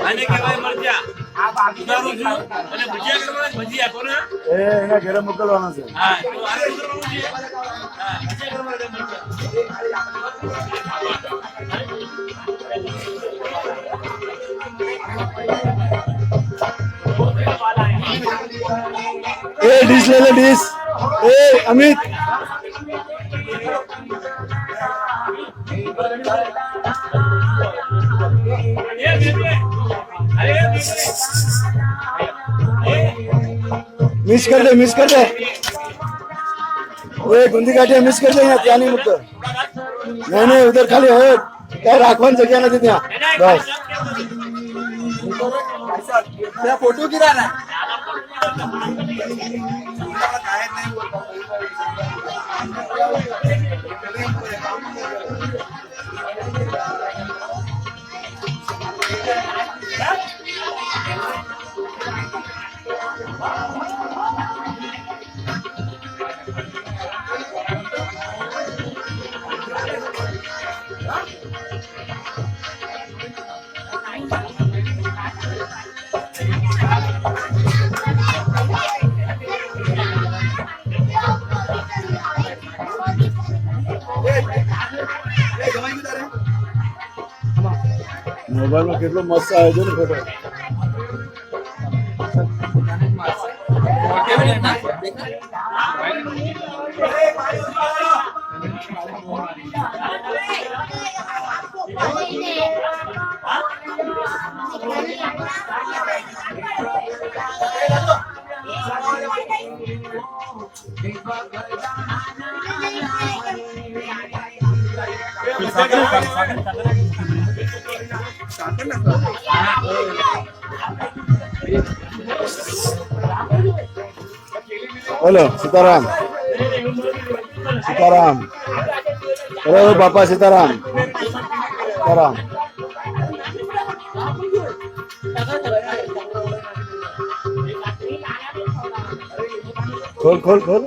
આને કહેવાય મરચા. આ બાકી દારૂ છું અને ભજીયા કરવાના ભજીયા કોને એના ઘરે મોકલવાનો છે. હા તો આને કરવાનું છે. હા ભજીયા કરવાના મરચા. એ ડીશ લે લે ડીશ. એ અમિત मिस कर दे वो गुंदी काटिया मिस कर दे यहाँ ત્યાં નહીં મૂકતો. नहीं उधर खाली है क्या રાખવાની જગ્યા નથી ત્યાં. બસ ત્યાં ફોટો ગિરાના મોબાઈલ માં કેટલો મસ્ત આવે છે ને photo. Hello Sitaram Sitaram. Hello बापा सीताराम सीताराम. खोल खोल खोल.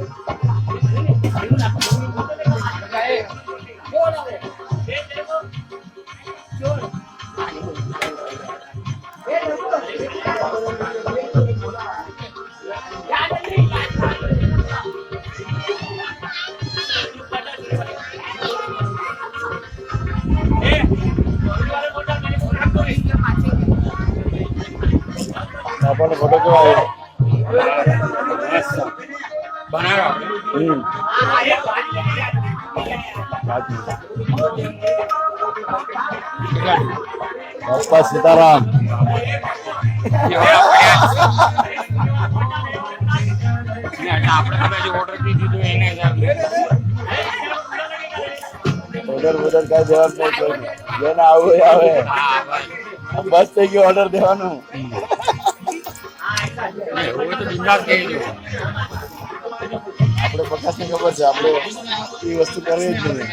આપણને ફોટો કેવો આવ્યો? બાપા સીતારામ. ઓર્ડર કઈ દેવાનું નહીં. જેને આવું આવે બસ થઈ ગયો ઓર્ડર દેવાનું. આપણે પ્રકાશ ને ખબર છે આપણે એ વસ્તુ કરવી જ નહીં.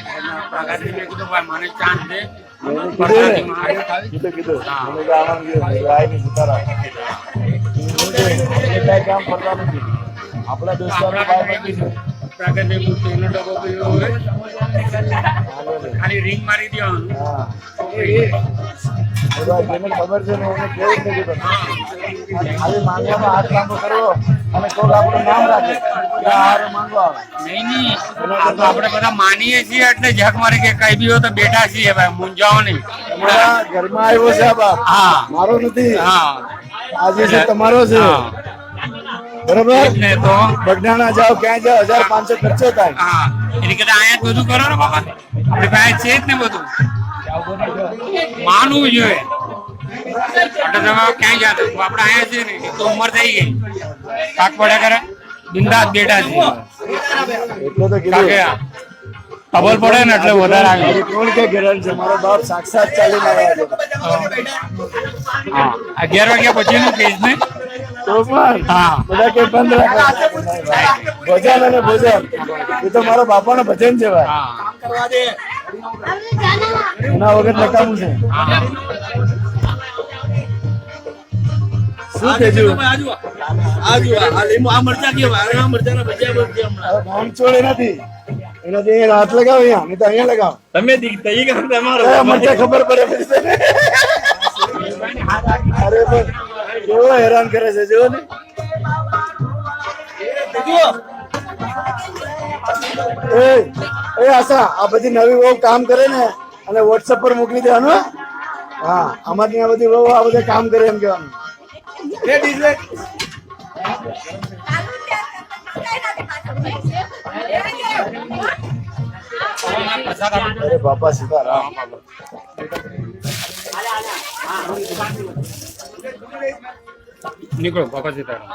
કીધું કામ કરતા નથી. આપણા દોસ્તારો ખાલી રિંગ મારી દેવાનું. જેને ખબર છે ને એને કેવું જ નથી. ખાલી માંગવામાં હાથ લાંબો કરવો અને કોક આપણું નામ રાખે હારે માંગવા આવે. નહીં આપણે બધા માનીએ છીએ એટલે જગ મારી કે કઈ બી હોય તો બેઠા છીએ ભાઈ, મૂંઝાવો નહીં. ઘરમાં આવ્યો છે બાપ. હા મારો નથી. હા આજે છે તમારો છે. બરોબર ને તો બગડાણા જાઓ ક્યાંય જાઓ 1500 ખર્ચો થાય. હા એની કરતા અહીંયા જ બધું કરો ને બાપા આપણી પાસે છે જ ને બધું માનવું જોઈએ એટલે તમે ક્યાંય જાતે આપણે અહીંયા છે ને એક તો ઉંમર થઈ ગઈ કાક પડ્યા કરે બિંદાસ બેઠા છીએ એટલે તો કારણ કે કીધું ખબર પડે ને એટલે વધારે આવે મારી કોણ કે ગેરંટી છે? મારો બાપ સાક્ષાત ચાલીને આવ્યા છે. હા 11 વાગ્યા પછીનું કેસ ને તો પણ હા બધા કે બંધ રાખો. ભજન અને ભોજન એ તો મારા બાપાનો ભજન છે ભાઈ. હા એના વગર નકામું છે. હા શું કેજો નામ છોડે નથી એનાથી અહીંયા હાથ લગાવ અહીંયા નહીં તો અહીંયા લગાવ. મરચા ખબર પડે પછી તને. અરે પણ કેવો હેરાન કરે છે જો ને. એ આશા આ બધી નવી વહુ કામ કરે ને અને વોટ્સએપ પર મોકલી દેવાનું હો. હા અમારી આ બધી વહુ આ બધા કામ કરે એમ કહેવાનું. અરે બાપા સીતારામ. નીકળો બાપા સીતારામ